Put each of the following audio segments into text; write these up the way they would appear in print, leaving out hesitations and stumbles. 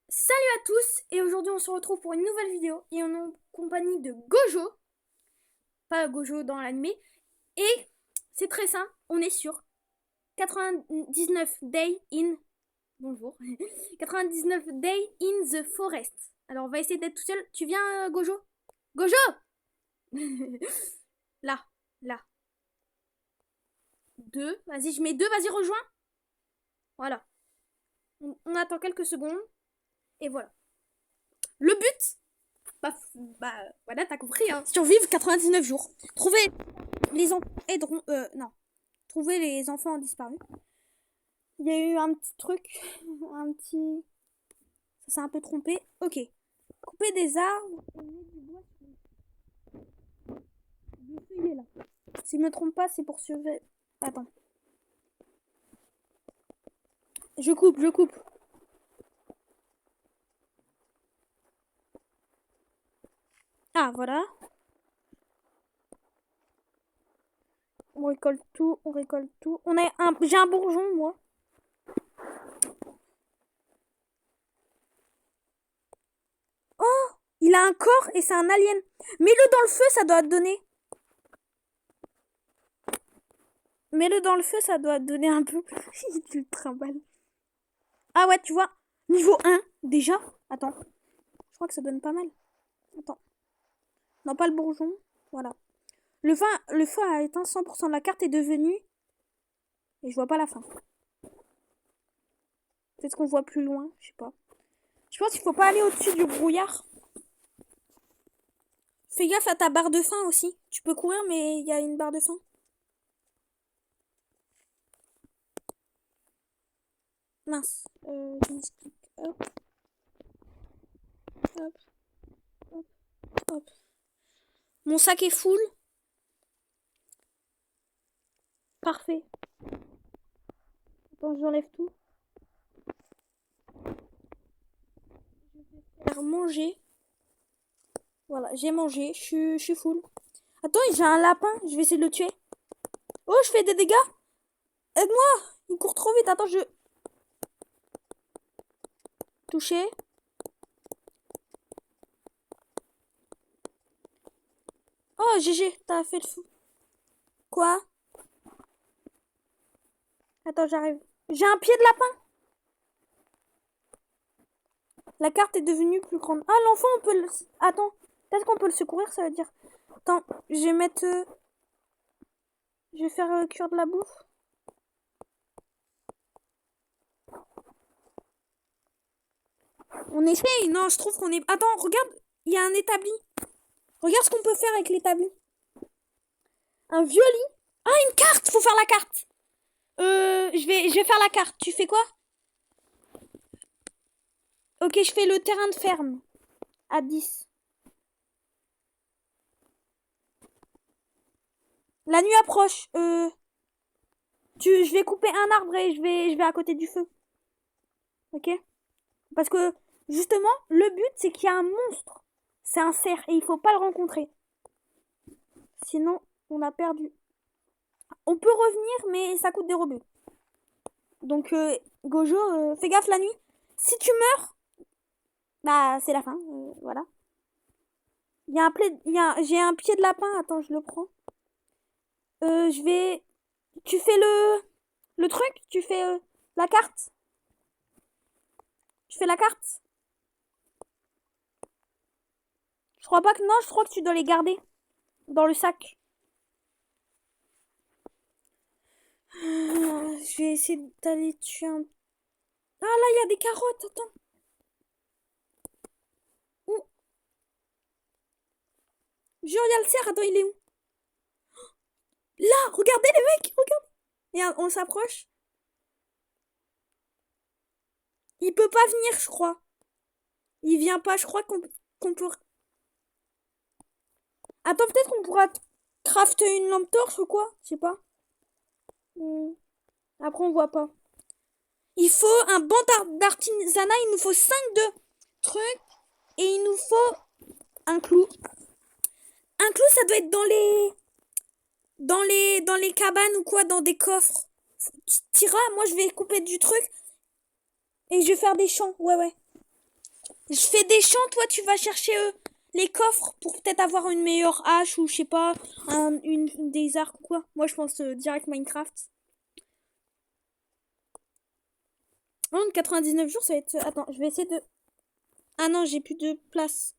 Salut à tous et aujourd'hui on se retrouve pour une nouvelle vidéo et on est en compagnie de Gojo, pas Gojo dans l'animé, et c'est très simple, on est sur 99 Day in... Bonjour. 99 Day in the Forest. Alors on va essayer d'être tout seul. Tu viens Gojo? Gojo. Là, là. 2, vas-y je mets 2, vas-y rejoins. Voilà. On attend quelques secondes et voilà. Le but, bah voilà, t'as compris, hein. Survivre 99 jours. Trouver les enfants aideront. Non. Trouver les enfants disparus. Il y a eu un petit truc. Un petit. Ça s'est un peu trompé. Ok. Couper des arbres. Et mettre du bois sur le feuillet là. Si je me trompe pas, c'est pour surveiller. Attends. Je coupe, je coupe. Ah, voilà. On récolte tout, on récolte tout. On a un. J'ai un bourgeon, moi. Oh, il a un corps et c'est un alien. Mets-le dans le feu, ça doit te donner. Mets-le dans le feu, ça doit te donner un peu. Tu le trimbales. Ah ouais, tu vois. Niveau 1, déjà. Attends. Je crois que ça donne pas mal. Attends. Non, pas le bourgeon. Voilà. Le feu a éteint 100% de la carte est devenu. Et je vois pas la fin. Peut-être qu'on voit plus loin. Je sais pas. Je pense qu'il faut pas aller au-dessus du brouillard. Fais gaffe à ta barre de faim aussi. Tu peux courir, mais il y a une barre de faim. Mince. Hop, hop, hop, hop. Mon sac est full. Parfait. Attends, j'enlève tout. Je vais faire manger. Voilà, j'ai mangé. Je suis full. Attends, j'ai un lapin. Je vais essayer de le tuer. Oh, je fais des dégâts. Aide-moi. Il court trop vite. Attends, je... Touché. Oh, GG. T'as fait le fou. Quoi? Attends, j'arrive. J'ai un pied de lapin. La carte est devenue plus grande. Ah, l'enfant, on peut le... Attends. Peut-être qu'on peut le secourir, ça veut dire... Attends, je vais mettre... Je vais faire cuire de la bouffe. On essaye. Non, je trouve qu'on est... Attends, regarde. Il y a un établi. Regarde ce qu'on peut faire avec l'établi. Un vieux lit. Ah, une carte. Faut faire la carte. Je vais faire la carte. Tu fais quoi? Ok, je fais le terrain de ferme. À 10. La nuit approche. Je vais couper un arbre et je vais à côté du feu. Ok? Parce que, justement, le but, c'est qu'il y a un monstre. C'est un cerf et il faut pas le rencontrer. Sinon, on a perdu. On peut revenir, mais ça coûte des rebuts. Donc, Gojo, fais gaffe la nuit. Si tu meurs, bah, c'est la fin. Voilà. Il y a j'ai un pied de lapin. Attends, je le prends. Je vais... Tu fais le truc? Tu fais la carte? Tu fais la carte? Je crois pas que... Non, je crois que tu dois les garder dans le sac. Je vais essayer d'aller tuer un... Ah là, il y a des carottes, attends. Où? Genre, il y a le cerf, attends, il est où? Là, regardez les mecs, regarde. Et on s'approche. Il peut pas venir, je crois. Il vient pas, je crois qu'on peut... Attends, peut-être qu'on pourra crafter une lampe torche ou quoi? Je sais pas. Après, on voit pas. Il faut un banc d'artisanat, il nous faut 5 de trucs. Et il nous faut un clou. Un clou, ça doit être dans les cabanes ou quoi, dans des coffres. Tira, moi je vais couper du truc. Et je vais faire des champs, ouais. Je fais des champs, toi tu vas chercher les coffres pour peut-être avoir une meilleure hache ou je sais pas, des arcs ou quoi. Moi je pense direct Minecraft. Oh, 99 jours ça va être... Attends, je vais essayer de... Ah non, j'ai plus de place.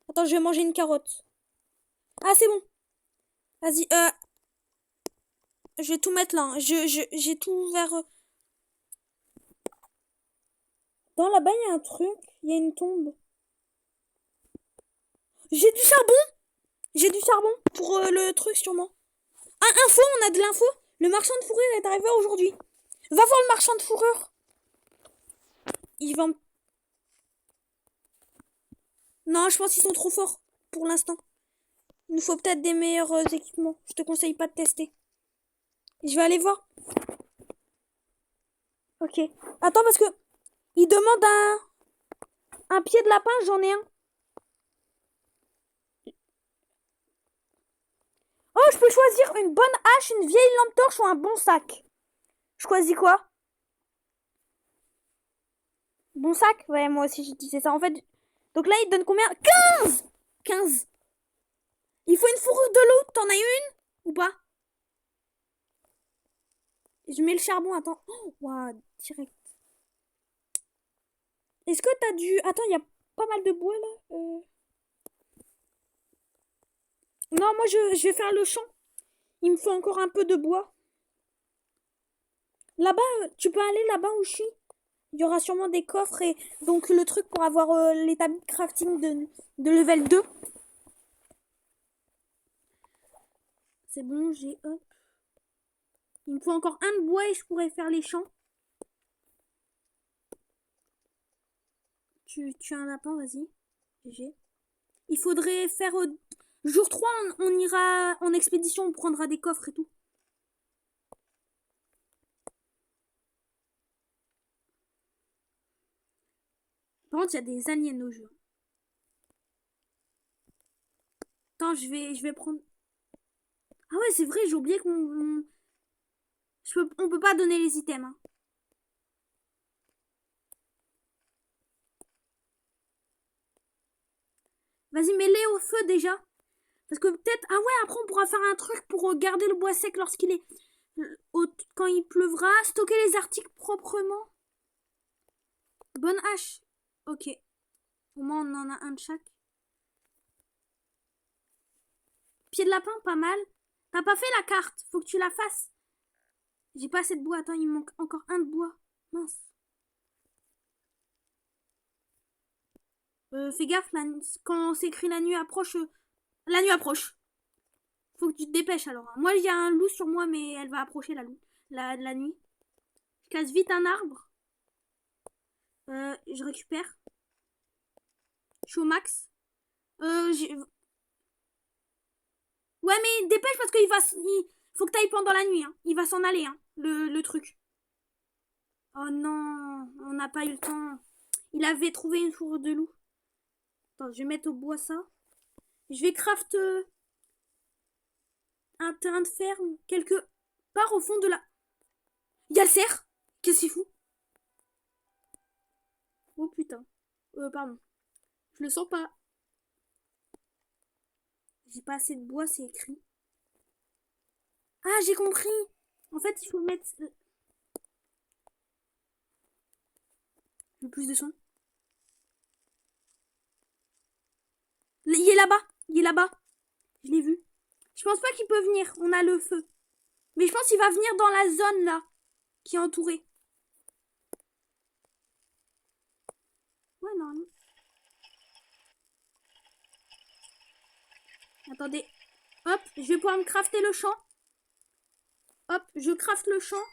Attends, je vais manger une carotte. Ah c'est bon. Vas-y, je vais tout mettre là. Hein. J'ai tout vers... Dans là-bas, il y a un truc. Il y a une tombe. J'ai du charbon. J'ai du charbon pour le truc sûrement. Ah, info, on a de l'info. Le marchand de fourrure est arrivé aujourd'hui. Va voir le marchand de fourrure. Il vend... Non, je pense qu'ils sont trop forts pour l'instant. Il nous faut peut-être des meilleurs équipements. Je te conseille pas de tester. Je vais aller voir. Ok. Attends parce que il demande un pied de lapin, j'en ai un. Oh, je peux choisir une bonne hache, une vieille lampe torche ou un bon sac. Je choisis quoi? Bon sac? Ouais, moi aussi j'ai dit ça. En fait, donc là, il te donne combien? 15. 15. Il faut une fourrure de loup. T'en as une? Ou pas? Je mets le charbon, attends. Oh, wow, direct. Est-ce que t'as du... Attends, il y a pas mal de bois là. Non, moi je vais faire le champ. Il me faut encore un peu de bois. Là-bas, tu peux aller là-bas où je suis. Il y aura sûrement des coffres et donc le truc pour avoir l'établi de crafting de level 2. C'est bon, j'ai... Hop. Il me faut encore un de bois et je pourrais faire les champs. Tu as un lapin, vas-y. GG. Il faudrait faire... jour 3, on ira en expédition, on prendra des coffres et tout. Par contre, il y a des aliens au jeu. Attends, je vais prendre... Ah ouais, c'est vrai, j'ai oublié qu'on... On peut pas donner les items. Hein. Vas-y, mets-les au feu déjà. Parce que peut-être... Ah ouais, après on pourra faire un truc pour garder le bois sec lorsqu'il est... Quand il pleuvra. Stocker les articles proprement. Bonne hache. Ok. Au moins on en a un de chaque. Pied de lapin, pas mal. T'as pas fait la carte. Faut que tu la fasses. J'ai pas assez de bois. Attends, il me manque encore un de bois. Mince. Fais gaffe, quand c'est écrit la nuit approche... la nuit approche. Faut que tu te dépêches alors. Moi, il y a un loup sur moi, mais elle va approcher la nuit. Je casse vite un arbre. Je récupère. Je suis au max. Ouais, mais dépêche parce qu'il va... faut que t'ailles pendant la nuit. Hein. Il va s'en aller, hein, le truc. Oh non, on n'a pas eu le temps. Il avait trouvé une fourrure de loup. Attends, je vais mettre au bois ça. Je vais craft un terrain de ferme quelque part au fond de la... Il y a le cerf. Qu'est-ce qu'il fout? Oh putain. Pardon. Je le sens pas. J'ai pas assez de bois, c'est écrit. Ah, j'ai compris. En fait, il faut mettre... Le plus de son. Il est là-bas. Il est là-bas. Je l'ai vu. Je pense pas qu'il peut venir. On a le feu. Mais je pense qu'il va venir dans la zone là. Qui est entourée. Ouais, non. Attendez. Hop, je vais pouvoir me crafter le champ. Hop, je craft le champ.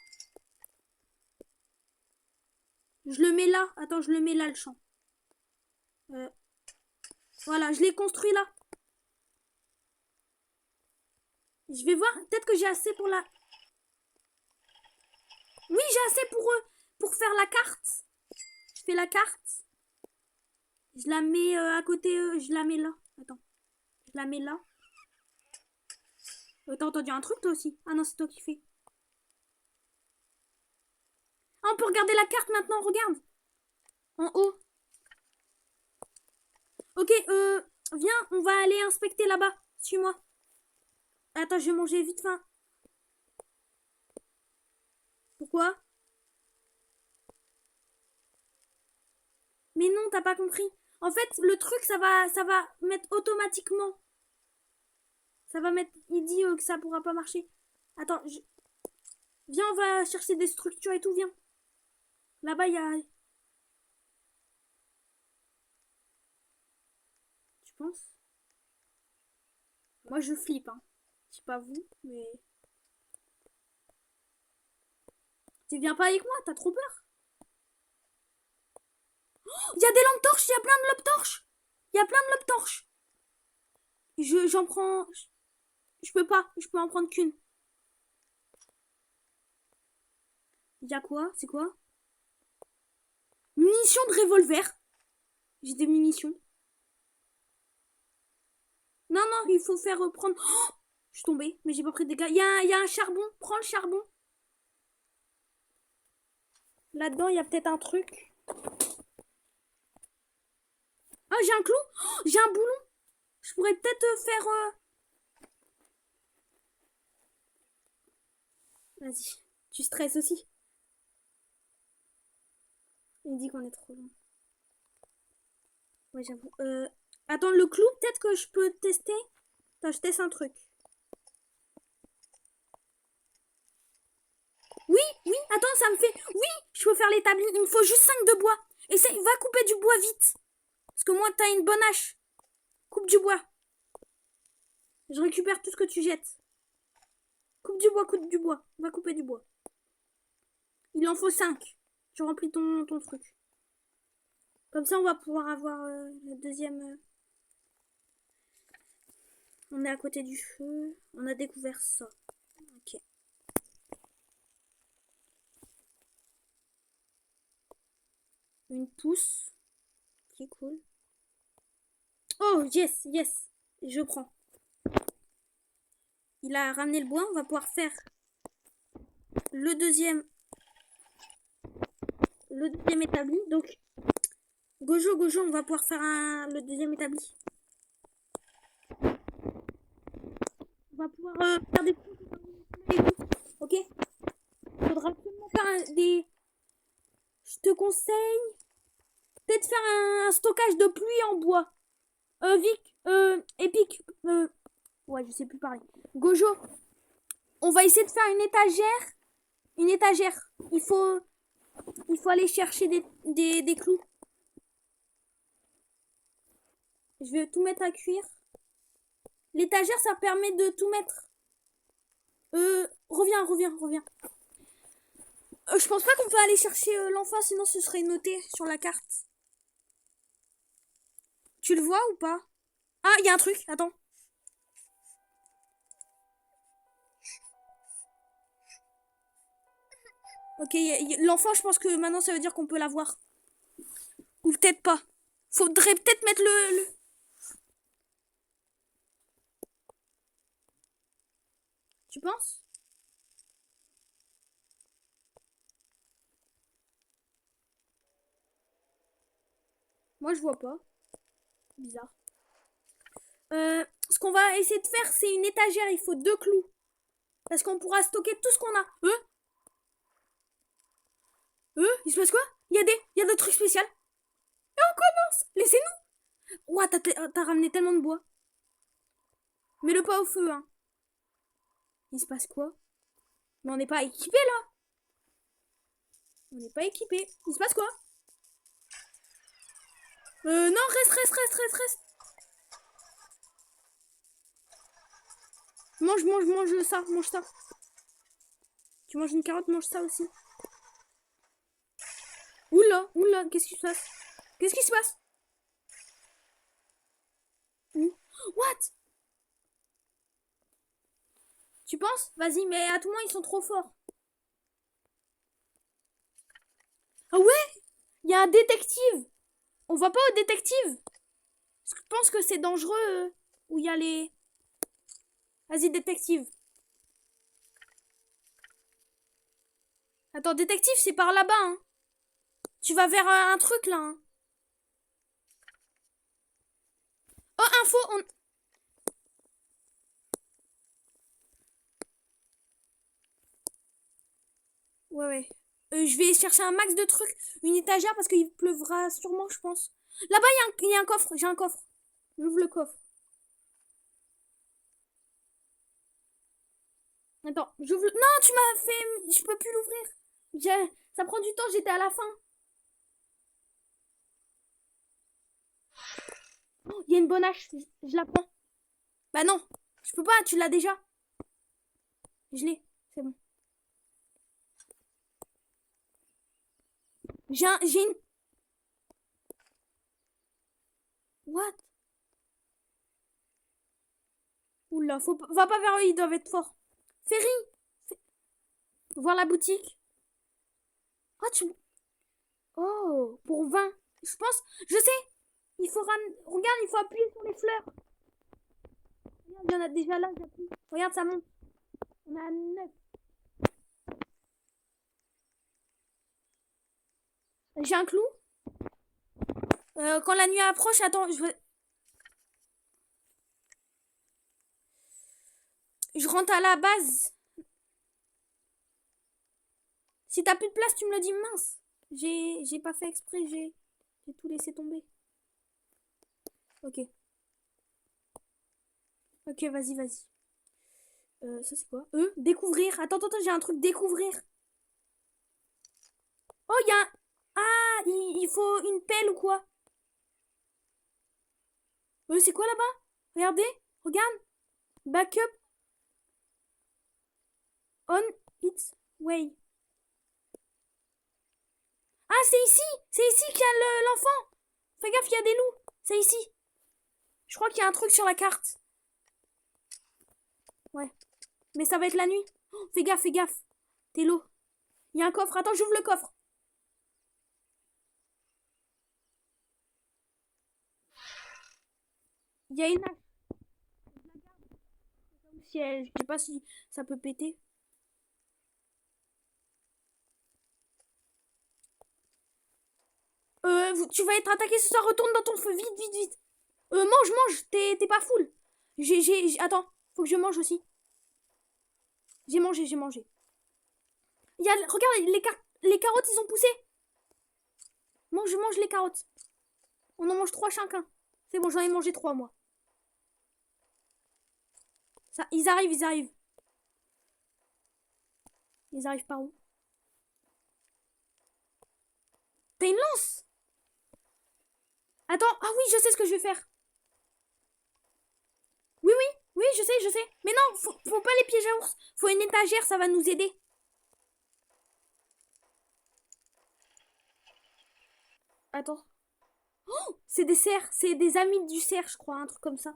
Je le mets là. Attends, je le mets là le champ. Voilà, je l'ai construit là. Je vais voir. Peut-être que j'ai assez pour la... Oui, j'ai assez pour faire la carte. Je fais la carte. Je la mets à côté. Je la mets là. Attends. Je la mets là. T'as entendu un truc toi aussi? Ah non, c'est toi qui fais. Ah, on peut regarder la carte maintenant, regarde. En haut. Ok, viens, on va aller inspecter là-bas. Suis-moi. Attends, je vais manger vite faim. Pourquoi? Mais non, t'as pas compris. En fait, le truc, ça va mettre automatiquement. Ça va mettre. Il dit que ça pourra pas marcher. Attends, viens, on va chercher des structures et tout, viens. Là-bas, il y a. Tu penses? Moi, je flippe, hein. Je sais pas vous, mais. Tu viens pas avec moi, t'as trop peur. Il y a des lampes torches, il y a plein de lampes torches. Il y a plein de lampes torches. J'en prends. Je peux en prendre qu'une. Il y a quoi? C'est quoi? Munitions de revolver. J'ai des munitions. Non, non, il faut faire reprendre. Oh, je suis tombée, mais j'ai pas pris de dégâts. Il y a un charbon. Prends le charbon. Là-dedans, il y a peut-être un truc. Ah, j'ai un clou. Oh, j'ai un boulon. Je pourrais peut-être faire... Vas-y. Tu stresses aussi. Il dit qu'on est trop loin. Ouais, j'avoue. Attends, le clou, peut-être que je peux tester. Attends, je teste un truc. Oui, oui, attends, ça me fait... Oui, je peux faire l'établi. Il me faut juste 5 de bois. Essaye, va couper du bois vite. Parce que moi, t'as une bonne hache. Coupe du bois. Je récupère tout ce que tu jettes. Coupe du bois, coupe du bois. Va couper du bois. Il en faut 5. Je remplis ton truc. Comme ça, on va pouvoir avoir le deuxième... On est à côté du feu. On a découvert ça. Ok. Une pousse. Qui est cool. Oh, yes, yes. Je prends. Il a ramené le bois. On va pouvoir faire le deuxième établi. Donc, Gojo, on va pouvoir faire le deuxième établi. On va pouvoir faire des trucs. Ok. Faudra absolument faire des... Je te conseille peut-être faire un stockage de pluie en bois. Vic, Epic, ouais, je sais plus parler. Gojo, on va essayer de faire une étagère. Une étagère. Il faut aller chercher des clous. Je vais tout mettre à cuire. L'étagère, ça permet de tout mettre. Reviens. Je pense pas qu'on peut aller chercher l'enfant, sinon ce serait noté sur la carte. Tu le vois ou pas? Ah, il y a un truc, attends. Ok, l'enfant, je pense que maintenant ça veut dire qu'on peut l'avoir. Ou peut-être pas. Faudrait peut-être mettre le... Tu penses? Moi, je vois pas. Bizarre. Ce qu'on va essayer de faire, c'est une étagère. Il faut 2 clous. Parce qu'on pourra stocker tout ce qu'on a. Il se passe quoi? Il y a des trucs spéciaux. Et on commence. Laissez-nous. Ouah, t'as ramené tellement de bois. Mets-le pas au feu, hein. Il se passe quoi? Mais on n'est pas équipé là. On n'est pas équipé. Il se passe quoi? Non, reste. Mange ça, mange ça. Tu manges une carotte, mange ça aussi. Oula, qu'est-ce qui se passe? Qu'est-ce qui se passe? What? Tu penses? Vas-y, mais à tout moment, ils sont trop forts. Ah ouais? Il y a un détective. On va pas au détective. Parce que je pense que c'est dangereux où il y a les... Vas-y, détective. Attends, détective, c'est par là-bas, hein. Tu vas vers un truc, là, hein. info, Ouais. Je vais chercher un max de trucs. Une étagère parce qu'il pleuvra sûrement, je pense. Là-bas, il y a un coffre. J'ai un coffre. J'ouvre le coffre. Attends, j'ouvre... Non, tu m'as fait... Je peux plus l'ouvrir. Ça prend du temps, j'étais à la fin. Oh, il y a une bonne hache. Je la prends. Bah non, je peux pas, tu l'as déjà. Je l'ai, c'est bon. J'ai une... What? Oula, va pas vers eux, ils doivent être forts. Ferry, voir la boutique. Ah, Oh, pour 20. Je pense, je sais. Regarde, il faut appuyer sur les fleurs. Regarde, il y en a déjà là, j'appuie. Regarde, ça monte. On a 9. J'ai un clou. Quand la nuit approche, attends, je rentre à la base. Si t'as plus de place, tu me le dis, mince. J'ai pas fait exprès, j'ai tout laissé tomber. Ok. Ok, vas-y. Ça c'est quoi? Découvrir. Attends, j'ai un truc découvrir. Oh, il y a un... Ah, il faut une pelle ou quoi? C'est quoi là-bas? Regardez, regarde. Backup on its way. Ah, c'est ici qu'il y a l'enfant. Fais gaffe, il y a des loups. C'est ici. Je crois qu'il y a un truc sur la carte. Ouais. Mais ça va être la nuit. Oh, fais gaffe. T'es l'eau. Il y a un coffre. Attends, j'ouvre le coffre. Il y a une hache. Je sais pas si ça peut péter. Tu vas être attaqué ce soir. Retourne dans ton feu. Vite. Mange. T'es pas full. Attends. Faut que je mange aussi. J'ai mangé. Regarde, les carottes, ils ont poussé. Mange les carottes. On en mange 3 chacun. C'est bon, j'en ai mangé 3 moi. Ça, ils arrivent. Ils arrivent par où? T'as une lance? Attends, ah oui, je sais ce que je vais faire. Oui, je sais. Mais non, faut pas les pièges à ours. Faut une étagère, ça va nous aider. Attends. Oh, c'est des cerfs, c'est des amis du cerf, je crois, un truc comme ça.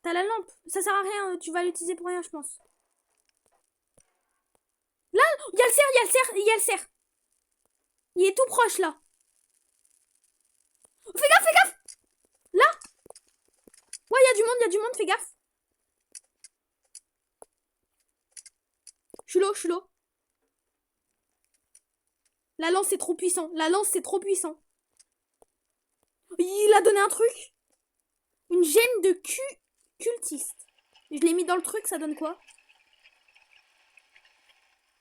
T'as la lampe, ça sert à rien, tu vas l'utiliser pour rien, je pense. Là, il y a le cerf. Il est tout proche, là. Fais gaffe. Là. Ouais, il y a du monde, fais gaffe. Je suis l'eau. La lance, c'est trop puissant. Il a donné un truc. Une gemme de cultiste. Je l'ai mis dans le truc, ça donne quoi?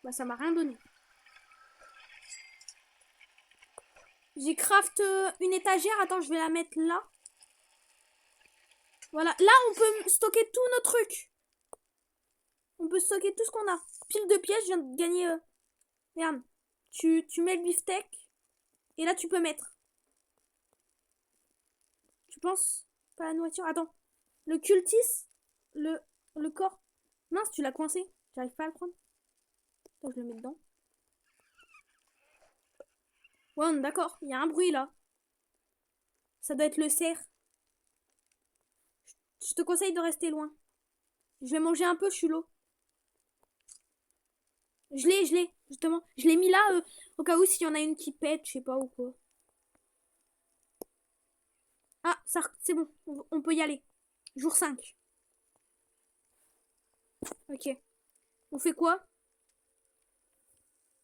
Bah, ça m'a rien donné. J'ai craft une étagère. Attends, je vais la mettre là. Voilà. Là, on peut stocker tous nos trucs. On peut stocker tout ce qu'on a. Pile de pièces, je viens de gagner... Regarde. Tu mets le beefsteak. Et là, tu peux mettre. Tu penses? Pas la nourriture. Attends. Le cultiste. Le corps. Mince, tu l'as coincé. J'arrive pas à le prendre. Attends, je le mets dedans. Ouais, on est d'accord. Il y a un bruit là. Ça doit être le cerf. Je te conseille de rester loin. Je vais manger un peu, je suis l'eau. Je l'ai, justement. Je l'ai mis là au cas où s'il y en a une qui pète, je sais pas ou quoi. Ah, ça, c'est bon. On peut y aller. Jour 5. Ok. On fait quoi?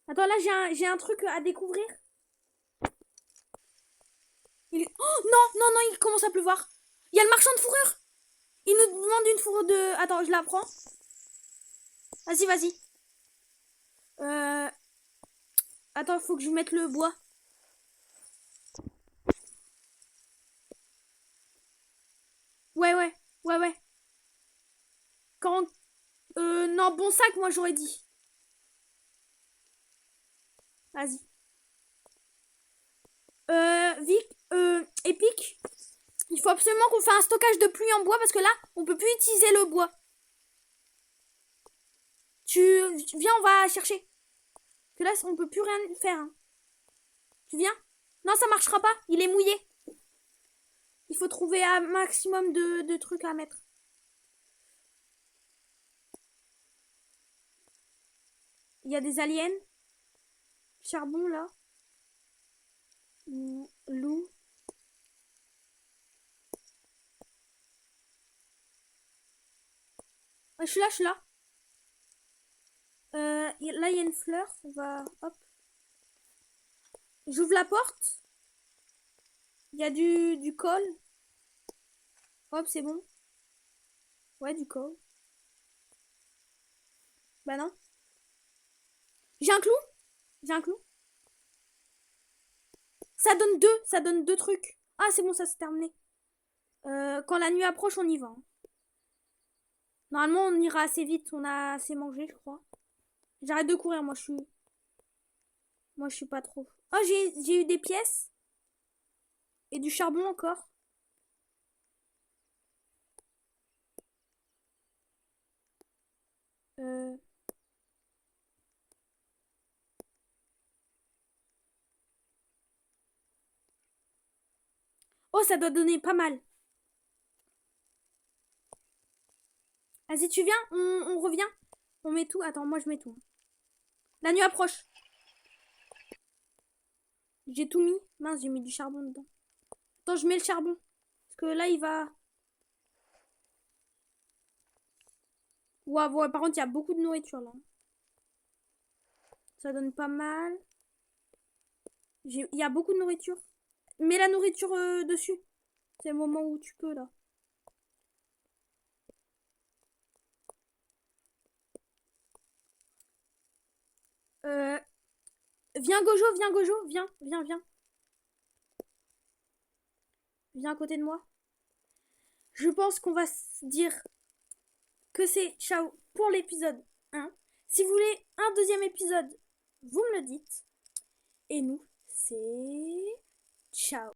Attends, là, j'ai un truc à découvrir. Oh, non, non, non, il commence à pleuvoir. Il y a le marchand de fourrure. Il nous demande une fourrure de... Attends, je la prends. Vas-y, vas-y. Attends, faut que je mette le bois. Ouais, ouais, ouais, ouais. 40... non, bon sac, moi, j'aurais dit. Vas-y. Vic, Epic, il faut absolument qu'on fasse un stockage de pluie en bois parce que là, on peut plus utiliser le bois. Viens, on va chercher. Que là, on peut plus rien faire. Hein. Tu viens? Non, ça marchera pas. Il est mouillé. Il faut trouver un maximum de trucs à mettre. Il y a des aliens. Charbon, là. Loup. Je suis là, je suis là. Là, il y a une fleur. On va... Hop. J'ouvre la porte. Il y a du col. Hop, c'est bon. Ouais, du col. Bah non. J'ai un clou. J'ai un clou. Ça donne deux trucs. Ah, c'est bon, ça s'est terminé. Quand la nuit approche, on y va. Hein. Normalement, on ira assez vite. On a assez mangé, je crois. J'arrête de courir, moi, je suis pas trop. Oh, j'ai eu des pièces. Et du charbon encore. Oh, ça doit donner pas mal. Vas-y, tu viens, on revient. On met tout. Attends, moi je mets tout. La nuit approche. J'ai tout mis. Mince, j'ai mis du charbon dedans. Attends, je mets le charbon. Parce que là, il va... Ouais, ouais, par contre, il y a beaucoup de nourriture là. Ça donne pas mal. Il y a beaucoup de nourriture. Mets la nourriture dessus. C'est le moment où tu peux là. Viens Gojo, viens. Viens à côté de moi. Je pense qu'on va se dire que c'est ciao pour l'épisode 1. Si vous voulez un deuxième épisode, vous me le dites. Et nous, c'est ciao.